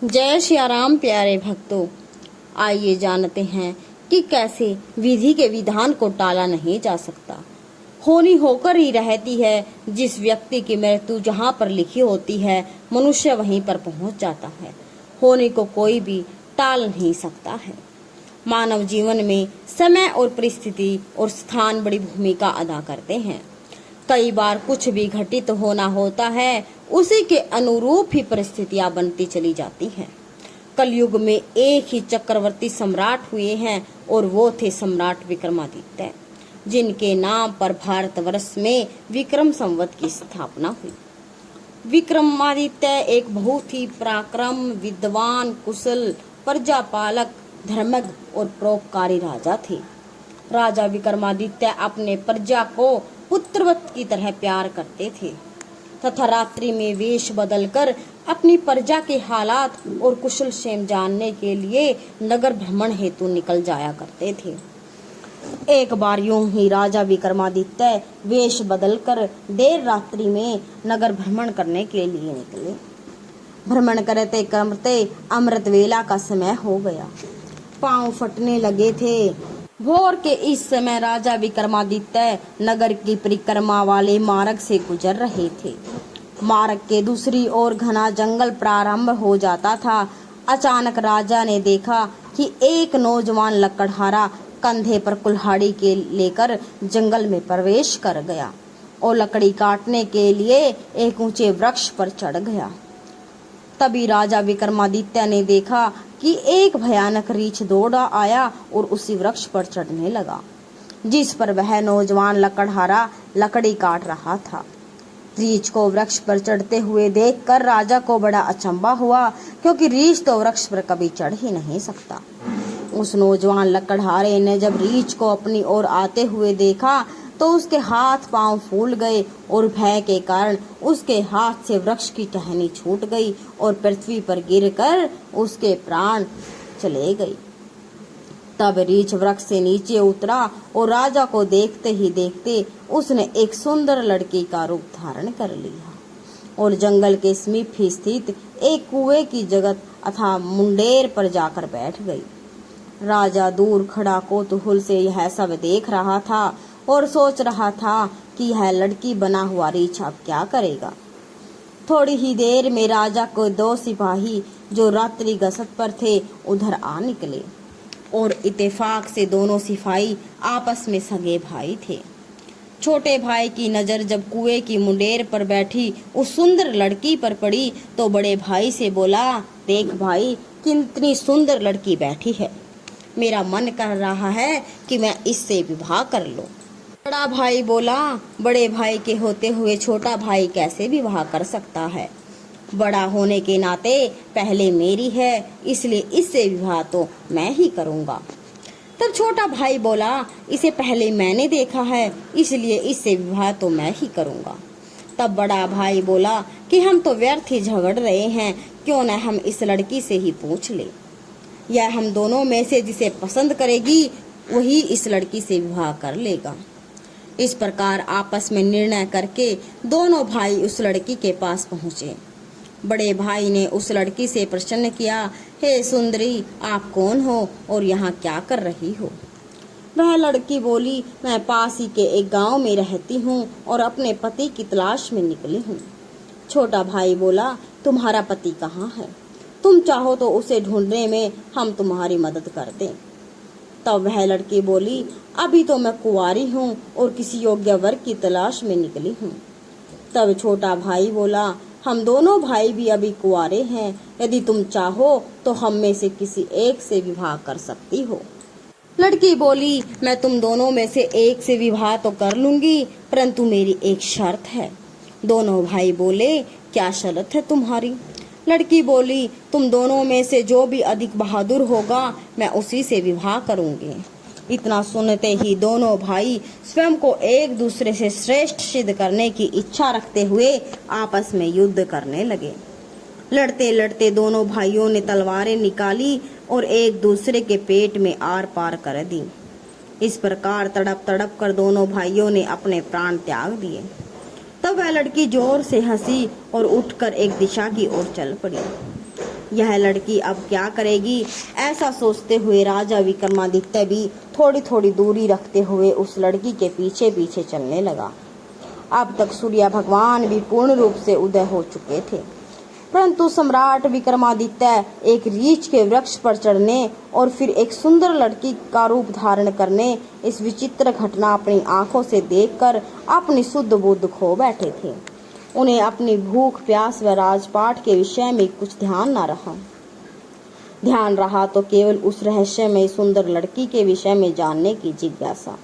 जय श्री राम प्यारे भक्तों, आइए जानते हैं कि कैसे विधि के विधान को टाला नहीं जा सकता। होनी होकर ही रहती है। जिस व्यक्ति की मृत्यु जहाँ पर लिखी होती है, मनुष्य वहीं पर पहुँच जाता है। होने को कोई भी टाल नहीं सकता है। मानव जीवन में समय और परिस्थिति और स्थान बड़ी भूमिका अदा करते हैं। कई बार कुछ भी घटित होना होता है, उसी के अनुरूप ही परिस्थितियां बनती चली जाती हैं। कलयुग में एक ही चक्रवर्ती सम्राट हुए हैं और वो थे सम्राट विक्रमादित्य, जिनके नाम पर भारतवर्ष में विक्रम संवत की स्थापना हुई। विक्रमादित्य एक बहुत ही पराक्रम, विद्वान, कुशल, प्रजापालक, धर्मज्ञ और परोपकारी राजा थे। राजा विक्रमादित्य अपने प्रजा को पुत्रवत की तरह प्यार करते थे तथा रात्रि में वेश बदलकर अपनी प्रजा के हालात और कुशल क्षेम जानने के लिए नगर भ्रमण हेतु निकल जाया करते थे। एक बार यूं ही राजा विक्रमादित्य वेश बदलकर देर रात्रि में नगर भ्रमण करने के लिए निकले। भ्रमण करते करते अमृत वेला का समय हो गया। पांव फटने लगे थे। भोर के इस समय राजा विक्रमादित्य नगर की परिक्रमा वाले मार्ग से गुजर रहे थे। मार्ग के दूसरी ओर घना जंगल प्रारंभ हो जाता था। अचानक राजा ने देखा कि एक नौजवान लकड़हारा कंधे पर कुल्हाड़ी के लेकर जंगल में प्रवेश कर गया और लकड़ी काटने के लिए एक ऊंचे वृक्ष पर चढ़ गया। तभी राजा विक्रमादित्य ने देखा कि एक भयानक रीछ दौड़ आया और उसी वृक्ष पर चढ़ने लगा, जिस पर वह नौजवान लकड़हारा लकड़ी काट रहा था। रीछ को वृक्ष पर चढ़ते हुए देखकर राजा को बड़ा अचंभा हुआ, क्योंकि रीछ तो वृक्ष पर कभी चढ़ ही नहीं सकता। उस नौजवान लकड़हारे ने जब रीछ को अपनी ओर आते हुए देखा तो उसके हाथ पांव फूल गए और भय के कारण उसके हाथ से वृक्ष की टहनी छूट गई और पृथ्वी पर गिरकर उसके प्राण चले गए। तब रीछ वृक्ष से नीचे उतरा और राजा को देखते ही देखते उसने एक सुंदर लड़की का रूप धारण कर लिया और जंगल के समीप ही स्थित एक कुएं की जगत अथा मुंडेर पर जाकर बैठ गई। राजा दूर खड़ा कौतूहल से यह सब देख रहा था और सोच रहा था कि यह लड़की बना हुआ रीछ अब क्या करेगा। थोड़ी ही देर में राजा को दो सिपाही जो रात्रि गश्त पर थे उधर आ निकले और इत्तेफाक से दोनों सिपाही आपस में सगे भाई थे। छोटे भाई की नजर जब कुएं की मुंडेर पर बैठी उस सुंदर लड़की पर पड़ी तो बड़े भाई से बोला, देख भाई, कितनी सुंदर लड़की बैठी है। मेरा मन कर रहा है कि मैं इससे विवाह कर लूं। बड़ा भाई बोला, बड़े भाई के होते हुए छोटा भाई कैसे विवाह कर सकता है। बड़ा होने के नाते पहले मेरी है, इसलिए इससे विवाह तो मैं ही करूंगा। तब छोटा भाई बोला, इसे पहले मैंने देखा है, इसलिए इससे विवाह तो मैं ही करूंगा। तब बड़ा भाई बोला कि हम तो व्यर्थ ही झगड़ रहे हैं, क्यों न हम इस लड़की से ही पूछ ले। यह हम दोनों में से जिसे पसंद करेगी वही इस लड़की से विवाह कर लेगा। इस प्रकार आपस में निर्णय करके दोनों भाई उस लड़की के पास पहुँचे। बड़े भाई ने उस लड़की से प्रश्न किया, हे सुंदरी, आप कौन हो और यहाँ क्या कर रही हो। वह लड़की बोली, मैं पास ही के एक गांव में रहती हूँ और अपने पति की तलाश में निकली हूँ। छोटा भाई बोला, तुम्हारा पति कहाँ है? तुम चाहो तो उसे ढूंढने में हम तुम्हारी मदद कर दें। तब वह लड़की बोली, अभी तो मैं कुंवारी हूँ और किसी योग्य वर की तलाश में निकली हूँ। तब छोटा भाई बोला, हम दोनों भाई भी अभी कुंवारे हैं, यदि तुम चाहो तो हम में से किसी एक से विवाह कर सकती हो। लड़की बोली, मैं तुम दोनों में से एक से विवाह तो कर लूंगी, परंतु मेरी एक शर्त है। दोनों भाई बोले, क्या शर्त है तुम्हारी? लड़की बोली, तुम दोनों में से जो भी अधिक बहादुर होगा मैं उसी से विवाह करूंगी। इतना सुनते ही दोनों भाई स्वयं को एक दूसरे से श्रेष्ठ सिद्ध करने की इच्छा रखते हुए आपस में युद्ध करने लगे। लड़ते लड़ते दोनों भाइयों ने तलवारें निकाली और एक दूसरे के पेट में आर पार कर दी। इस प्रकार तड़प तड़प कर दोनों भाइयों ने अपने प्राण त्याग दिए। तब वह लड़की जोर से हंसी और उठकर एक दिशा की ओर चल पड़ी। यह लड़की अब क्या करेगी। ऐसा सोचते हुए राजा विक्रमादित्य भी थोड़ी थोड़ी दूरी रखते हुए उस लड़की के पीछे पीछे चलने लगा। अब तक सूर्य भगवान भी पूर्ण रूप से उदय हो चुके थे, परंतु सम्राट विक्रमादित्य एक रीछ के वृक्ष पर चढ़ने और फिर एक सुंदर लड़की का रूप धारण करने, इस विचित्र घटना अपनी आंखों से देखकर अपनी शुद्ध बुद्ध खो बैठे थे। उन्हें अपनी भूख प्यास व राजपाट के विषय में कुछ ध्यान रहा तो केवल उस रहस्यमय सुंदर लड़की के विषय में जानने की जिज्ञासा।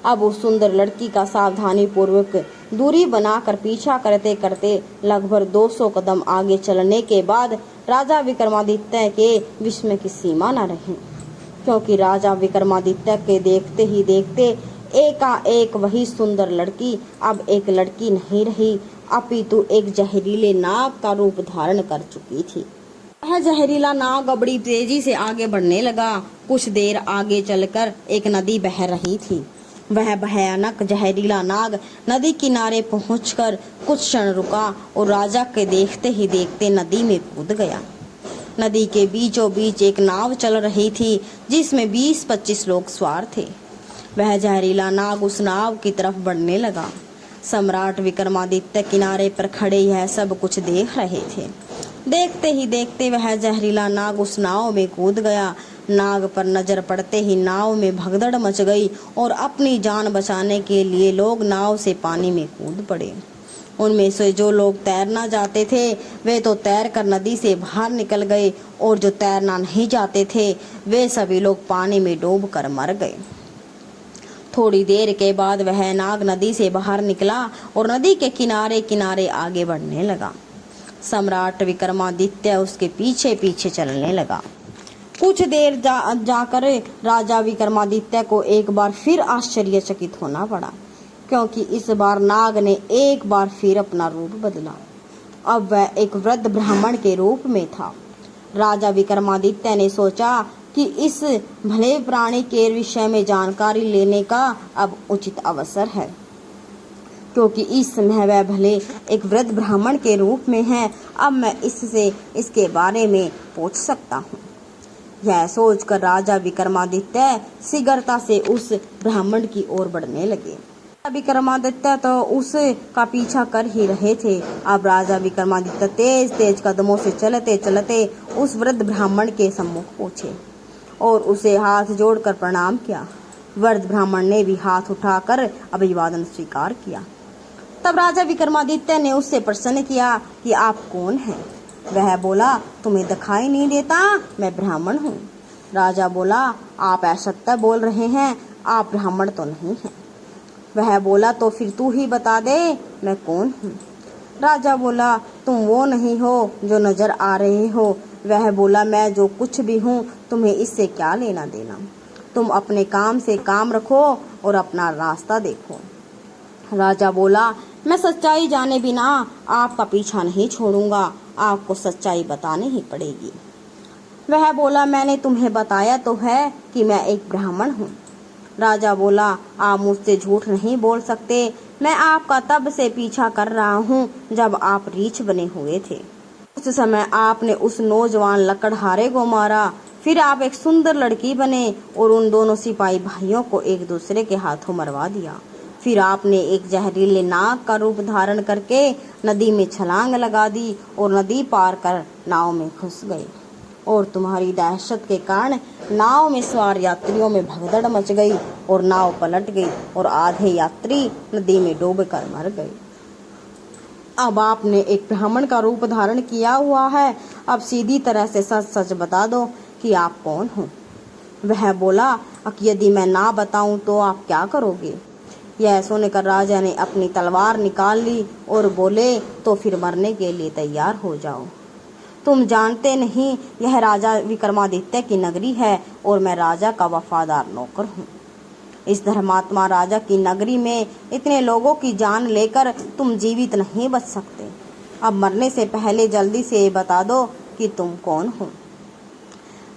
अब उस सुंदर लड़की का सावधानी पूर्वक दूरी बनाकर पीछा करते करते लगभग 200 कदम आगे चलने के बाद राजा विक्रमादित्य के विस्मय की सीमा न रही, क्योंकि राजा विक्रमादित्य के देखते ही देखते एकाएक वही सुंदर लड़की अब एक लड़की नहीं रही, अपितु एक जहरीले नाग का रूप धारण कर चुकी थी। वह जहरीला नाग बड़ी तेजी से आगे बढ़ने लगा। कुछ देर आगे चलकर एक नदी बह रही थी। वह भयानक जहरीला नाग नदी किनारे पहुंचकर कुछ क्षण रुका और राजा के देखते ही देखते नदी में कूद गया। नदी के बीचों बीच एक नाव चल रही थी जिसमें 20-25 लोग सवार थे। वह जहरीला नाग उस नाव की तरफ बढ़ने लगा। सम्राट विक्रमादित्य किनारे पर खड़े यह सब कुछ देख रहे थे। देखते ही देखते वह जहरीला नाग उस नाव में कूद गया। नाग पर नजर पड़ते ही नाव में भगदड़ मच गई और अपनी जान बचाने के लिए लोग नाव से पानी में कूद पड़े। उनमें से जो लोग तैरना जाते थे वे तो तैर कर नदी से बाहर निकल गए और जो तैरना नहीं जाते थे वे सभी लोग पानी में डूब कर मर गए। थोड़ी देर के बाद वह नाग नदी से बाहर निकला और नदी के किनारे किनारे आगे बढ़ने लगा। सम्राट विक्रमादित्य उसके पीछे पीछे चलने लगा। कुछ देर जाकर राजा विक्रमादित्य को एक बार फिर आश्चर्यचकित होना पड़ा, क्योंकि इस बार नाग ने एक बार फिर अपना रूप बदला। अब वह एक वृद्ध ब्राह्मण के रूप में था। राजा विक्रमादित्य ने सोचा कि इस भले प्राणी के विषय में जानकारी लेने का अब उचित अवसर है, क्योंकि इस समय वह भले एक वृद्ध ब्राह्मण के रूप में है। अब मैं इससे इसके बारे में पूछ सकता हूँ। यह सोचकर राजा विक्रमादित्य शीघ्रता से उस ब्राह्मण की ओर बढ़ने लगे। विक्रमादित्य तो उसका पीछा कर ही रहे थे। अब राजा विक्रमादित्य तेज तेज कदमों से चलते चलते उस वृद्ध ब्राह्मण के सम्मुख पहुंचे और उसे हाथ जोड़कर प्रणाम किया। वृद्ध ब्राह्मण ने भी हाथ उठाकर अभिवादन स्वीकार किया। तब राजा विक्रमादित्य ने उससे प्रश्न किया कि आप कौन हैं। वह बोला, तुम्हें दिखाई नहीं देता, मैं ब्राह्मण हूँ। राजा बोला, आप असत्य बोल रहे हैं, आप ब्राह्मण तो नहीं हैं। वह बोला, तो फिर तू ही बता दे मैं कौन हूँ। राजा बोला, तुम वो नहीं हो जो नजर आ रहे हो। वह बोला, मैं जो कुछ भी हूँ तुम्हें इससे क्या लेना देना। तुम अपने काम से काम रखो और अपना रास्ता देखो। राजा बोला, मैं सच्चाई जाने बिना आपका पीछा नहीं छोड़ूंगा, आपको सच्चाई बतानी ही पड़ेगी। वह बोला, मैंने तुम्हें बताया तो है कि मैं एक ब्राह्मण हूँ। राजा बोला, आप मुझसे झूठ नहीं बोल सकते। मैं आपका तब से पीछा कर रहा हूँ जब आप रीछ बने हुए थे। उस समय आपने उस नौजवान लकड़हारे को मारा, फिर आप एक सुंदर लड़की बने और उन दोनों सिपाही भाइयों को एक दूसरे के हाथों मरवा दिया। फिर आपने एक जहरीले नाग का रूप धारण करके नदी में छलांग लगा दी और नदी पार कर नाव में घुस गए और तुम्हारी दहशत के कारण नाव में सवार यात्रियों में भगदड़ मच गई और नाव पलट गई और आधे यात्री नदी में डूबकर मर गए। अब आपने एक ब्राह्मण का रूप धारण किया हुआ है, अब सीधी तरह से सच सच बता दो कि आप कौन हो। वह बोला, यदि मैं ना बताऊं तो आप क्या करोगे। यह सुनकर राजा ने अपनी तलवार निकाल ली और बोले, तो फिर मरने के लिए तैयार हो जाओ। तुम जानते नहीं यह राजा विक्रमादित्य की नगरी है और मैं राजा का वफादार नौकर हूँ। इस धर्मात्मा राजा की नगरी में इतने लोगों की जान लेकर तुम जीवित नहीं बच सकते। अब मरने से पहले जल्दी से बता दो कि तुम कौन हो।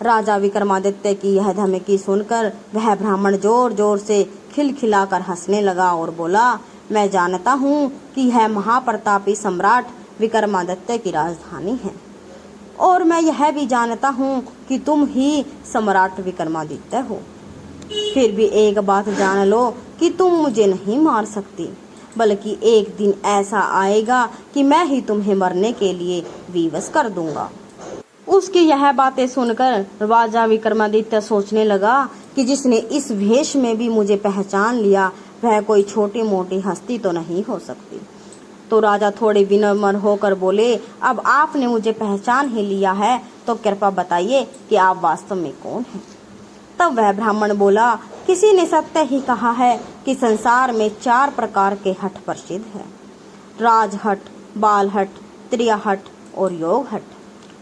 राजा विक्रमादित्य की यह धमकी सुनकर वह ब्राह्मण जोर जोर से खिलखिलाकर हंसने लगा और बोला, मैं जानता हूँ कि यह महाप्रतापी सम्राट विक्रमादित्य की राजधानी है और मैं यह भी जानता हूँ कि तुम ही सम्राट विक्रमादित्य हो। फिर भी एक बात जान लो कि तुम मुझे नहीं मार सकती, बल्कि एक दिन ऐसा आएगा कि मैं ही तुम्हें मरने के लिए विवश कर दूंगा। उसकी यह बातें सुनकर राजा विक्रमादित्य सोचने लगा कि जिसने इस वेश में भी मुझे पहचान लिया वह कोई छोटी मोटी हस्ती तो नहीं हो सकती। तो राजा थोड़े विनम्र होकर बोले, अब आपने मुझे पहचान ही लिया है तो कृपया बताइए कि आप वास्तव में कौन हैं। तब वह ब्राह्मण बोला, किसी ने सत्य ही कहा है कि संसार में 4 प्रकार के हठ प्रसिद्ध है, राजहट, बालहट, त्रियाहट और योग हट।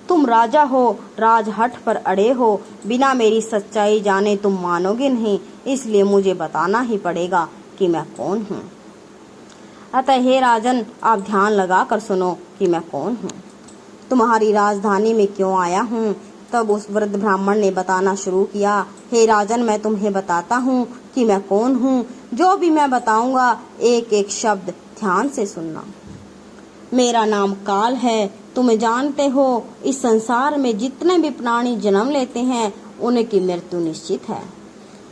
तुम राजा हो, राजहट पर अड़े हो, बिना मेरी सच्चाई जाने तुम मानोगे नहीं, इसलिए मुझे बताना ही पड़ेगा कि मैं कौन हूँ। अतः हे राजन, आप ध्यान लगा कर सुनो कि मैं कौन हूँ, तुम्हारी राजधानी में क्यों आया हूँ। तब उस वृद्ध ब्राह्मण ने बताना शुरू किया, हे राजन, मैं तुम्हें बताता हूँ कि मैं कौन हूँ। जो भी मैं बताऊंगा एक एक शब्द ध्यान से सुनना। मेरा नाम काल है। तुम जानते हो इस संसार में जितने भी प्राणी जन्म लेते हैं उनकी मृत्यु निश्चित है।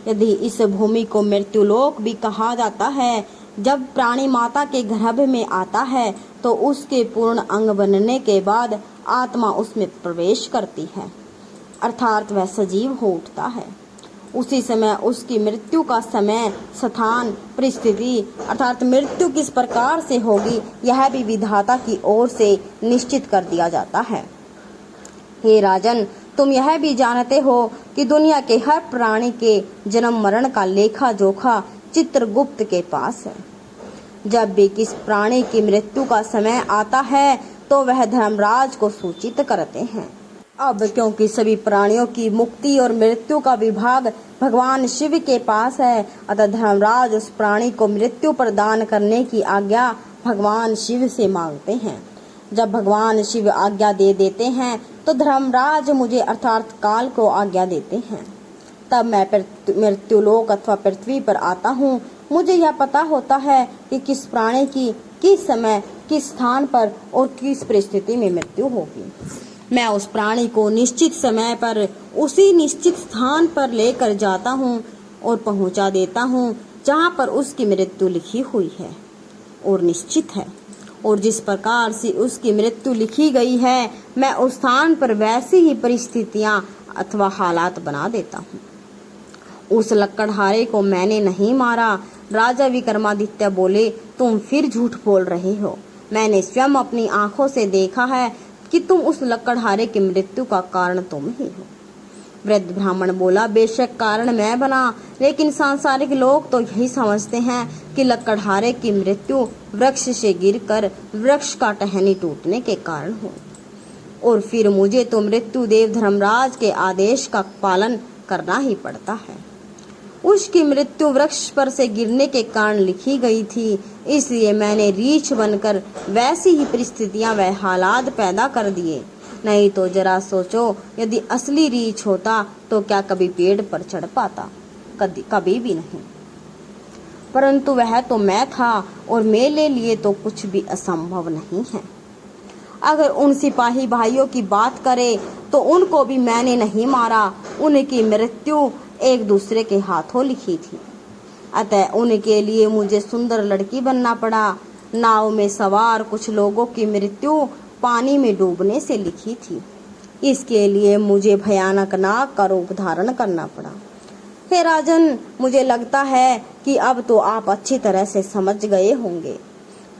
यदि इस भूमि को मृत्युलोक भी कहा जाता है, जब प्राणी माता के गर्भ में आता है तो उसके पूर्ण अंग बनने के बाद आत्मा उसमें प्रवेश करती है, अर्थात वह सजीव हो उठता है। उसी समय उसकी मृत्यु का समय, स्थान, परिस्थिति अर्थात मृत्यु किस प्रकार से होगी यह भी विधाता की ओर से निश्चित कर दिया जाता है। हे राजन, तुम यह भी जानते हो कि दुनिया के हर प्राणी के जन्म मरण का लेखा जोखा चित्रगुप्त के पास है। जब भी किस प्राणी की मृत्यु का समय आता है तो वह धर्मराज को सूचित करते हैं। अब क्योंकि सभी प्राणियों की मुक्ति और मृत्यु का विभाग भगवान शिव के पास है, अतः धर्मराज उस प्राणी को मृत्यु प्रदान करने की आज्ञा भगवान शिव से मांगते हैं। जब भगवान शिव आज्ञा दे देते हैं तो धर्मराज मुझे अर्थात काल को आज्ञा देते हैं। तब मैं मृत्युलोक अथवा पृथ्वी पर आता हूँ। मुझे यह पता होता है कि किस प्राणी की किस समय, किस स्थान पर और किस परिस्थिति में मृत्यु होगी। मैं उस प्राणी को निश्चित समय पर उसी निश्चित स्थान पर लेकर जाता हूँ और पहुँचा देता हूँ जहाँ पर उसकी मृत्यु लिखी हुई है और निश्चित है, और जिस प्रकार से उसकी मृत्यु लिखी गई है मैं उस स्थान पर वैसी ही परिस्थितियां अथवा हालात बना देता हूँ। उस लकड़हारे को मैंने नहीं मारा। राजा विक्रमादित्य बोले, तुम फिर झूठ बोल रहे हो। मैंने स्वयं अपनी आंखों से देखा है कि तुम उस लकड़हारे की मृत्यु का कारण तुम ही हो। वृद्ध ब्राह्मण बोला, बेशक कारण मैं बना, लेकिन सांसारिक लोग तो यही समझते हैं कि लकड़हारे की मृत्यु वृक्ष से गिरकर वृक्ष का टहनी टूटने के कारण हो, और फिर मुझे तो मृत्यु देव धर्मराज के आदेश का पालन करना ही पड़ता है। उसकी मृत्यु वृक्ष पर से गिरने के कारण लिखी गई थी, इसलिए मैंने रीछ बनकर वैसी ही परिस्थितियां व हालात पैदा कर दिए। नहीं तो जरा सोचो, यदि असली रीछ होता तो क्या कभी पेड़ पर चढ़ पाता? कभी भी नहीं। परंतु वह तो मैं था और मेरे लिए तो कुछ भी असंभव नहीं है। अगर उन सिपाही भाइयों की बात करें तो उनको भी मैंने नहीं मारा। उनकी मृत्यु एक दूसरे के हाथों लिखी थी, अतः उनके लिए मुझे सुंदर लड़की बनना पड़ा। नाव में सवार कुछ लोगों की मृत्यु पानी में डूबने से लिखी थी, इसके लिए मुझे भयानक नाग का रूप धारण करना पड़ा। हे राजन, मुझे लगता है कि अब तो आप अच्छी तरह से समझ गए होंगे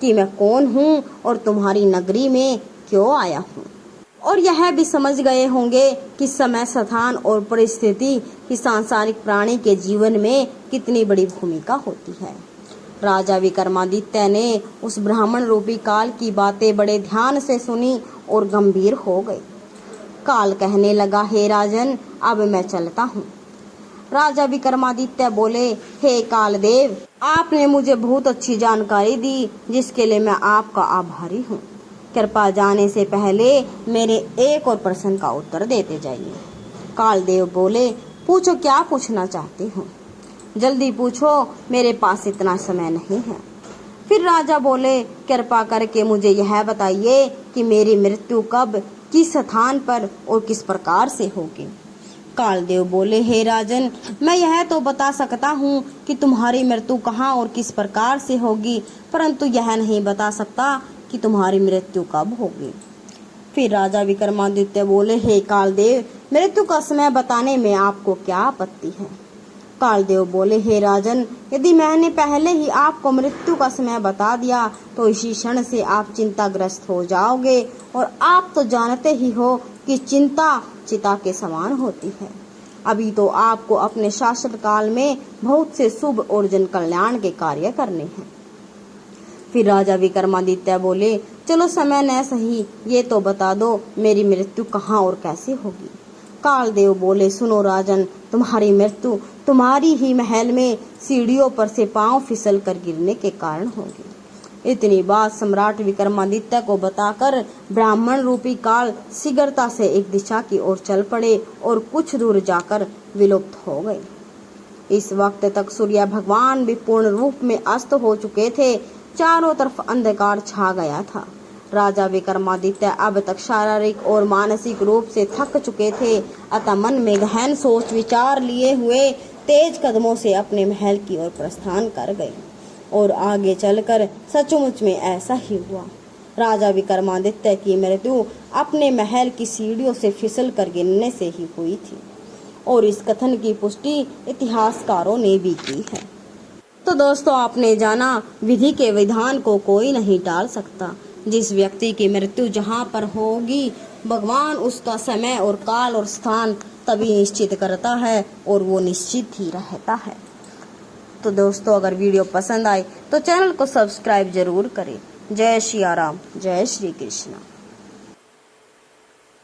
कि मैं कौन हूँ और तुम्हारी नगरी में क्यों आया हूँ, और यह भी समझ गए होंगे कि समय, स्थान और परिस्थिति की सांसारिक प्राणी के जीवन में कितनी बड़ी भूमिका होती है। राजा विक्रमादित्य ने उस ब्राह्मण रूपी काल की बातें बड़े ध्यान से सुनी और गंभीर हो गए। काल कहने लगा, हे राजन, अब मैं चलता हूँ। राजा विक्रमादित्य बोले, हे कालदेव, आपने मुझे बहुत अच्छी जानकारी दी जिसके लिए मैं आपका आभारी हूँ। कृपा जाने से पहले मेरे एक और प्रश्न का उत्तर देते जाइए। कालदेव बोले, पूछो, क्या पूछना चाहती हूँ? जल्दी पूछो, मेरे पास इतना समय नहीं है। फिर राजा बोले, कृपा करके मुझे यह बताइए कि मेरी मृत्यु कब, किस स्थान पर और किस प्रकार से होगी। कालदेव बोले, हे राजन, मैं यह तो बता सकता हूँ कि तुम्हारी मृत्यु कहाँ और किस प्रकार से होगी, परंतु यह नहीं बता सकता कि तुम्हारी मृत्यु कब होगी। फिर राजा विक्रमादित्य बोले, हे कालदेव, मृत्यु का समय बताने में आपको क्या आपत्ति है। कालदेव बोले, हे राजन, यदि मैंने पहले ही आपको मृत्यु का समय बता दिया तो इसी क्षण से आप चिंताग्रस्त हो जाओगे, और आप तो जानते ही हो कि चिंता चिता के समान होती है। अभी तो आपको अपने शासन काल में बहुत से शुभ और जन कल्याण के कार्य करने हैं। फिर राजा विक्रमादित्य बोले, चलो समय न सही, ये तो बता दो मेरी मृत्यु कहाँ और कैसे होगी। कालदेव बोले, सुनो राजन, तुम्हारी मृत्यु तुम्हारी ही महल में सीढ़ियों पर से पांव फिसल कर गिरने के कारण होगी। इतनी बात सम्राट विक्रमादित्य को बताकर ब्राह्मण रूपी काल शीघ्रता से एक दिशा की ओर चल पड़े और कुछ दूर जाकर विलुप्त हो गए। इस वक्त तक सूर्य भगवान भी पूर्ण रूप में अस्त हो चुके थे। चारों तरफ अंधकार छा गया था। राजा विक्रमादित्य अब तक शारीरिक और मानसिक रूप से थक चुके थे, अतः मन में गहन सोच विचार लिए हुए तेज कदमों से अपने महल की ओर प्रस्थान कर गए। और आगे चलकर सचमुच में ऐसा ही हुआ। राजा विक्रमादित्य की मृत्यु अपने महल की सीढ़ियों से फिसल कर गिरने से ही हुई थी, और इस कथन की पुष्टि इतिहासकारों ने भी की है। तो दोस्तों, आपने जाना, विधि के विधान को कोई नहीं टाल सकता। जिस व्यक्ति की मृत्यु जहाँ पर होगी, भगवान उसका समय और काल और स्थान तभी निश्चित करता है, और वो निश्चित ही रहता है। तो दोस्तों, अगर वीडियो पसंद आए तो चैनल को सब्सक्राइब जरूर करें। जय श्री राम, जय श्री कृष्ण।